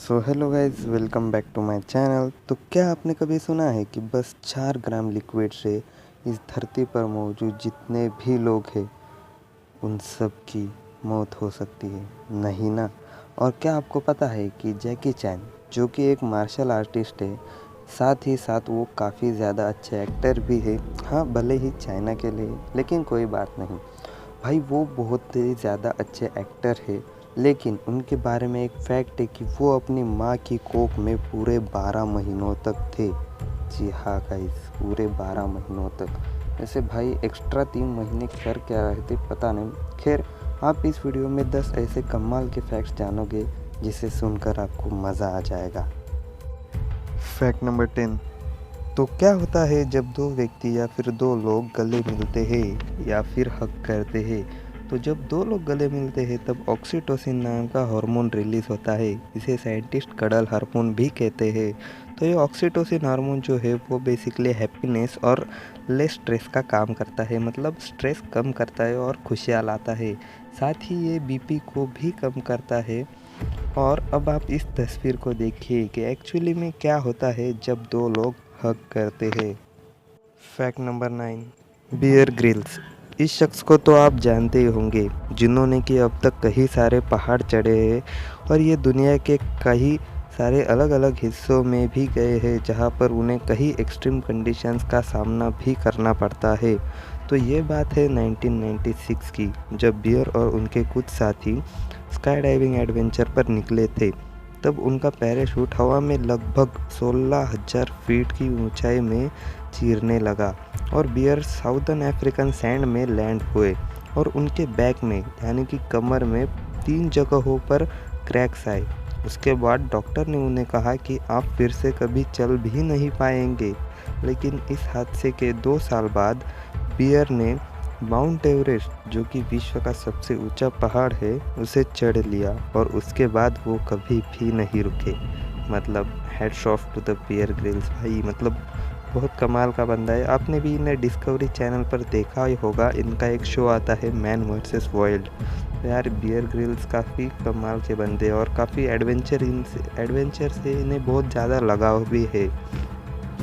So hello guys, welcome back to my channel. तो क्या आपने कभी सुना है कि बस 4 ग्राम लिक्विड से इस धरती पर मौजूद जितने भी लोग हैं उन सब की मौत हो सकती है? नहीं ना। और क्या आपको पता है कि जैकी चैन, जो कि एक मार्शल आर्टिस्ट है, साथ ही साथ वो काफ़ी ज़्यादा अच्छे एक्टर भी है। हाँ, भले ही चाइना के लिए, लेकिन कोई बात नहीं भाई, वो बहुत ही ज़्यादा अच्छे एक्टर है। लेकिन उनके बारे में एक फैक्ट है कि वो अपनी माँ की कोख में पूरे 12 महीनों तक थे। जी हाँ गाइस, पूरे 12 महीनों तक। वैसे भाई एक्स्ट्रा 3 महीने कर क्या रहे थे पता नहीं। खैर, आप इस वीडियो में 10 ऐसे कमाल के फैक्ट्स जानोगे जिसे सुनकर आपको मज़ा आ जाएगा। Fact number 10। तो क्या होता है जब दो व्यक्ति या फिर दो लोग गले मिलते हैं या फिर हग करते हैं? तो जब दो लोग गले मिलते हैं तब ऑक्सीटोसिन नाम का हार्मोन रिलीज होता है। इसे साइंटिस्ट कडल हार्मोन भी कहते हैं। तो ये ऑक्सीटोसिन हार्मोन जो है वो बेसिकली हैप्पीनेस और लेस स्ट्रेस का काम करता है, मतलब स्ट्रेस कम करता है और खुशियाँ लाता है। साथ ही ये बीपी को भी कम करता है। और अब आप इस तस्वीर को देखिए कि एक्चुअली में क्या होता है जब दो लोग हग करते हैं। Fact number 9। Bear Grylls. इस शख्स को तो आप जानते ही होंगे, जिन्होंने कि अब तक कई सारे पहाड़ चढ़े हैं और ये दुनिया के कई सारे अलग अलग हिस्सों में भी गए हैं जहाँ पर उन्हें कई एक्सट्रीम कंडीशंस का सामना भी करना पड़ता है। तो ये बात है 1996 की, जब बियर और उनके कुछ साथी स्काई डाइविंग एडवेंचर पर निकले थे। तब उनका पैराशूट हवा में लगभग 16,000 फीट की ऊंचाई में चीरने लगा और बियर साउदर्न अफ्रीकन सैंड में लैंड हुए और उनके बैक में यानी कि कमर में 3 जगहों पर क्रैक्स आए। उसके बाद डॉक्टर ने उन्हें कहा कि आप फिर से कभी चल भी नहीं पाएंगे। लेकिन इस हादसे के 2 साल बाद बियर ने माउंट एवरेस्ट, जो कि विश्व का सबसे ऊंचा पहाड़ है, उसे चढ़ लिया और उसके बाद वो कभी भी नहीं रुके। मतलब hats off to the Bear Grylls भाई, मतलब बहुत कमाल का बंदा है। आपने भी इन्हें डिस्कवरी चैनल पर देखा ही होगा, इनका एक शो आता है मैन वर्सेस वाइल्ड। तो यार बियर ग्रिल्स काफ़ी कमाल के बंदे और काफ़ी एडवेंचर से इन्हें बहुत ज़्यादा लगाव भी है।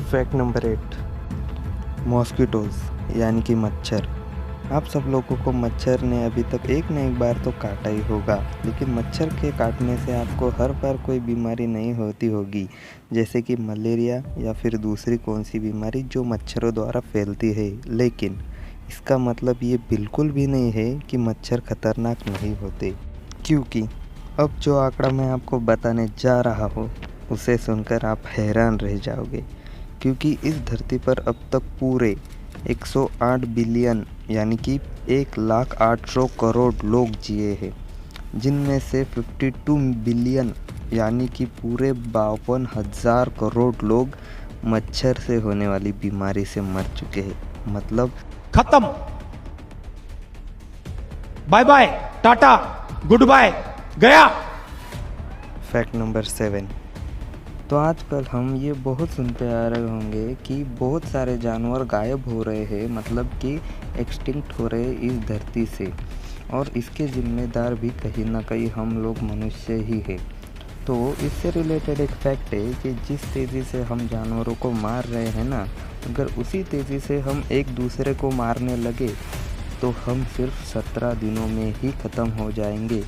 Fact number 8। मॉस्किटोज़ यानी कि मच्छर। आप सब लोगों को मच्छर ने अभी तक एक न एक बार तो काटा ही होगा, लेकिन मच्छर के काटने से आपको हर बार कोई बीमारी नहीं होती होगी, जैसे कि मलेरिया या फिर दूसरी कौन सी बीमारी जो मच्छरों द्वारा फैलती है। लेकिन इसका मतलब ये बिल्कुल भी नहीं है कि मच्छर खतरनाक नहीं होते, क्योंकि अब जो आंकड़ा मैं आपको बताने जा रहा हूँ उसे सुनकर आप हैरान रह जाओगे। क्योंकि इस धरती पर अब तक पूरे 108 बिलियन यानी कि 1,08,000 करोड़ लोग जिए हैं, जिनमें से 52 बिलियन यानी कि पूरे 52,000 करोड़ लोग मच्छर से होने वाली बीमारी से मर चुके हैं। मतलब खत्म, बाय बाय, टाटा, गुड बाय, गया। Fact number 7। तो आजकल हम ये बहुत सुनते आ रहे होंगे कि बहुत सारे जानवर गायब हो रहे हैं, मतलब कि एक्सटिंक्ट हो रहे इस धरती से, और इसके जिम्मेदार भी कहीं ना कहीं हम लोग मनुष्य ही हैं। तो इससे रिलेटेड एक फैक्ट है कि जिस तेज़ी से हम जानवरों को मार रहे हैं ना, अगर उसी तेज़ी से हम एक दूसरे को मारने लगे तो हम सिर्फ 17 दिनों में ही ख़त्म हो जाएंगे।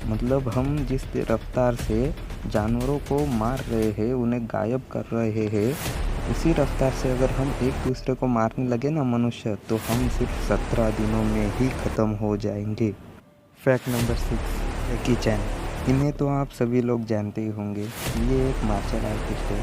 मतलब हम जिस रफ्तार से जानवरों को मार रहे हैं, उन्हें गायब कर रहे हैं, उसी रफ्तार से अगर हम एक दूसरे को मारने लगे ना मनुष्य, तो हम सिर्फ 17 दिनों में ही ख़त्म हो जाएंगे। Fact number 6। जैकी चैन। इन्हें तो आप सभी लोग जानते ही होंगे। ये एक मार्शल आर्टिस्ट है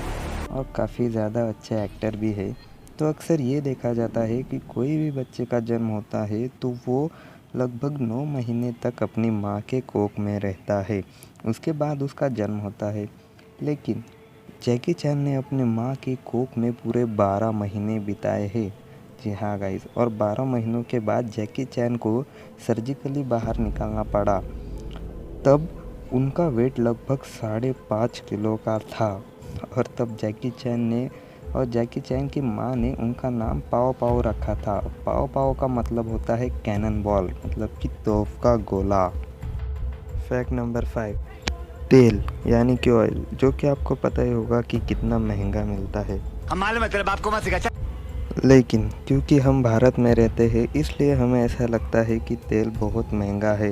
और काफ़ी ज़्यादा अच्छा एक्टर भी है। तो अक्सर ये देखा जाता है कि कोई भी बच्चे का जन्म होता है तो वो लगभग 9 महीने तक अपनी माँ के कोख में रहता है, उसके बाद उसका जन्म होता है। लेकिन जैकी चैन ने अपनी माँ की कोख में पूरे 12 महीने बिताए हैं। जी हाँ गाइस, और 12 महीनों के बाद जैकी चैन को सर्जिकली बाहर निकालना पड़ा। तब उनका वेट लगभग 5.5 किलो का था और तब जैकी चैन की माँ ने उनका नाम पाओ पाओ रखा था। पाओ पाओ का मतलब होता है कैनन बॉल, मतलब कि तोप का गोला। Fact number 5। तेल यानी कि ऑयल, जो कि आपको पता ही होगा कि कितना महंगा मिलता है। हम मालूम है तेरे बाप को मत सिखा। लेकिन क्योंकि हम भारत में रहते हैं इसलिए हमें ऐसा लगता है कि तेल बहुत महंगा है।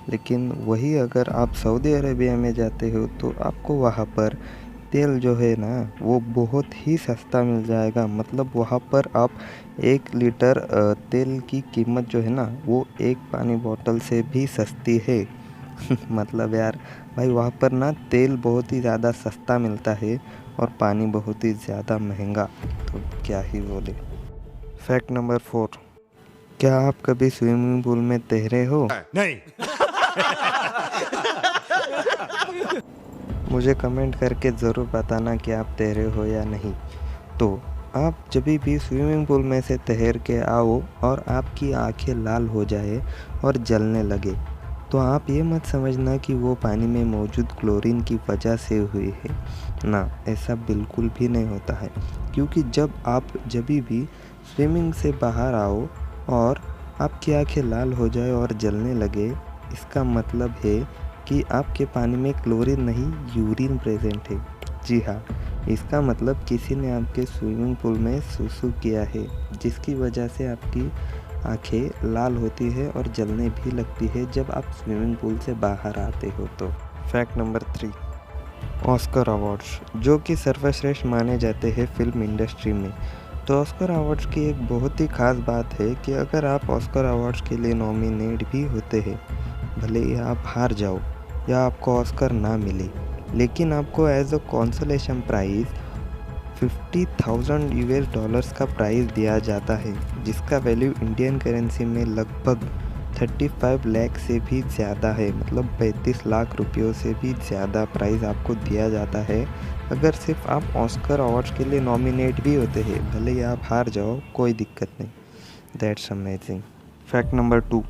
लेकिन वही अगर आप सऊदी अरेबिया में जाते हो तो आपको वहाँ पर तेल जो है ना वो बहुत ही सस्ता मिल जाएगा। मतलब वहाँ पर आप 1 लीटर तेल की कीमत जो है ना वो एक पानी बोतल से भी सस्ती है। मतलब यार भाई वहाँ पर ना तेल बहुत ही ज़्यादा सस्ता मिलता है और पानी बहुत ही ज़्यादा महंगा, तो क्या ही बोले। फैक्ट नंबर 4, क्या आप कभी स्विमिंग पूल में तैरे हो? नहीं। मुझे कमेंट करके ज़रूर बताना कि आप तैरे हो या नहीं। तो आप जब भी स्विमिंग पूल में से तैर के आओ और आपकी आंखें लाल हो जाए और जलने लगे तो आप ये मत समझना कि वो पानी में मौजूद क्लोरीन की वजह से हुई है ना, ऐसा बिल्कुल भी नहीं होता है। क्योंकि जब भी स्विमिंग से बाहर आओ और आपकी आंखें लाल हो जाए और जलने लगे, इसका मतलब है कि आपके पानी में क्लोरीन नहीं यूरिन प्रेजेंट है। जी हाँ, इसका मतलब किसी ने आपके स्विमिंग पूल में सुसु किया है, जिसकी वजह से आपकी आंखें लाल होती है और जलने भी लगती है जब आप स्विमिंग पूल से बाहर आते हो। तो फैक्ट नंबर 3, ऑस्कर अवार्ड्स, जो कि सर्वश्रेष्ठ माने जाते हैं फिल्म इंडस्ट्री में। तो ऑस्कर अवार्ड्स की एक बहुत ही ख़ास बात है कि अगर आप ऑस्कर अवार्ड्स के लिए नॉमिनेट भी होते हैं, भले ही आप हार जाओ या आपको ऑस्कर ना मिले, लेकिन आपको एज अ कंसोलेशन प्राइज़ $50,000 का प्राइज़ दिया जाता है, जिसका वैल्यू इंडियन करेंसी में लगभग 35 लाख से भी ज़्यादा है। मतलब 35 लाख रुपयों से भी ज़्यादा प्राइज़ आपको दिया जाता है अगर सिर्फ आप ऑस्कर अवार्ड्स के लिए नॉमिनेट भी होते हैं। भले ही आप हार जाओ, कोई दिक्कत नहीं। That's amazing. फैक्ट नंबर 2,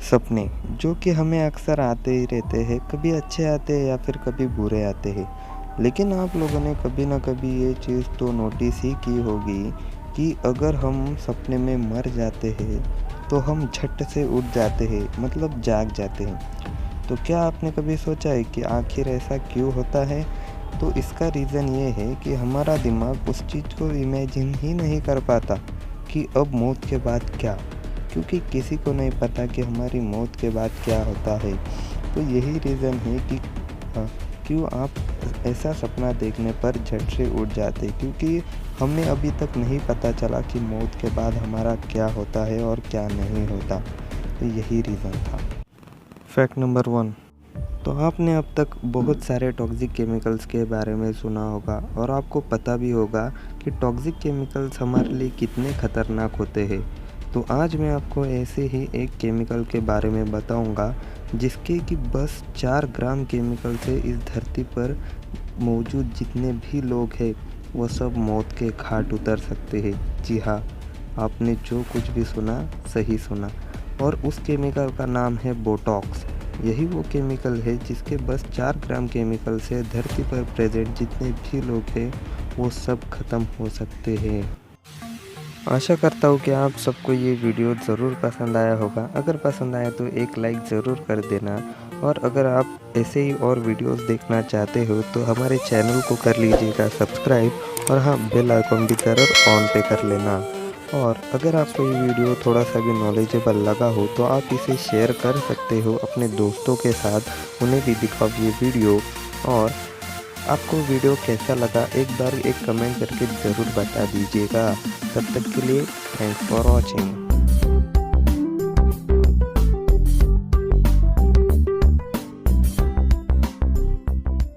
सपने, जो कि हमें अक्सर आते ही रहते हैं। कभी अच्छे आते हैं या फिर कभी बुरे आते हैं। लेकिन आप लोगों ने कभी ना कभी ये चीज़ तो नोटिस ही की होगी कि अगर हम सपने में मर जाते हैं तो हम झट से उठ जाते हैं, मतलब जाग जाते हैं। तो क्या आपने कभी सोचा है कि आखिर ऐसा क्यों होता है? तो इसका रीज़न ये है कि हमारा दिमाग उस चीज़ को इमेजिन ही नहीं कर पाता कि अब मौत के बाद क्या, क्योंकि किसी को नहीं पता कि हमारी मौत के बाद क्या होता है। तो यही रीज़न है कि क्यों आप ऐसा सपना देखने पर झट से उठ जाते, क्योंकि हमें अभी तक नहीं पता चला कि मौत के बाद हमारा क्या होता है और क्या नहीं होता। तो यही रीज़न था। फैक्ट नंबर 1, तो आपने अब तक बहुत सारे टॉक्सिक केमिकल्स के बारे में सुना होगा और आपको पता भी होगा कि टॉक्सिक केमिकल्स हमारे लिए कितने खतरनाक होते हैं। तो आज मैं आपको ऐसे ही एक केमिकल के बारे में बताऊंगा जिसके कि बस 4 ग्राम केमिकल से इस धरती पर मौजूद जितने भी लोग हैं वो सब मौत के घाट उतर सकते हैं। जी हाँ, आपने जो कुछ भी सुना सही सुना। और उस केमिकल का नाम है बोटॉक्स। यही वो केमिकल है जिसके बस 4 ग्राम केमिकल से धरती पर प्रेजेंट जितने भी लोग हैं वो सब ख़त्म हो सकते हैं। आशा करता हूँ कि आप सबको ये वीडियो ज़रूर पसंद आया होगा। अगर पसंद आया तो एक लाइक ज़रूर कर देना, और अगर आप ऐसे ही और वीडियोस देखना चाहते हो तो हमारे चैनल को कर लीजिएगा सब्सक्राइब, और हाँ, बेल आइकन भी ज़रूर ऑन पे कर लेना। और अगर आपको ये वीडियो थोड़ा सा भी नॉलेजेबल लगा हो तो आप इसे शेयर कर सकते हो अपने दोस्तों के साथ, उन्हें भी दिखाओ ये वीडियो। और आपको वीडियो कैसा लगा एक बार एक कमेंट करके ज़रूर बता दीजिएगा। तब तक के लिए थैंक्स फॉर वॉचिंग।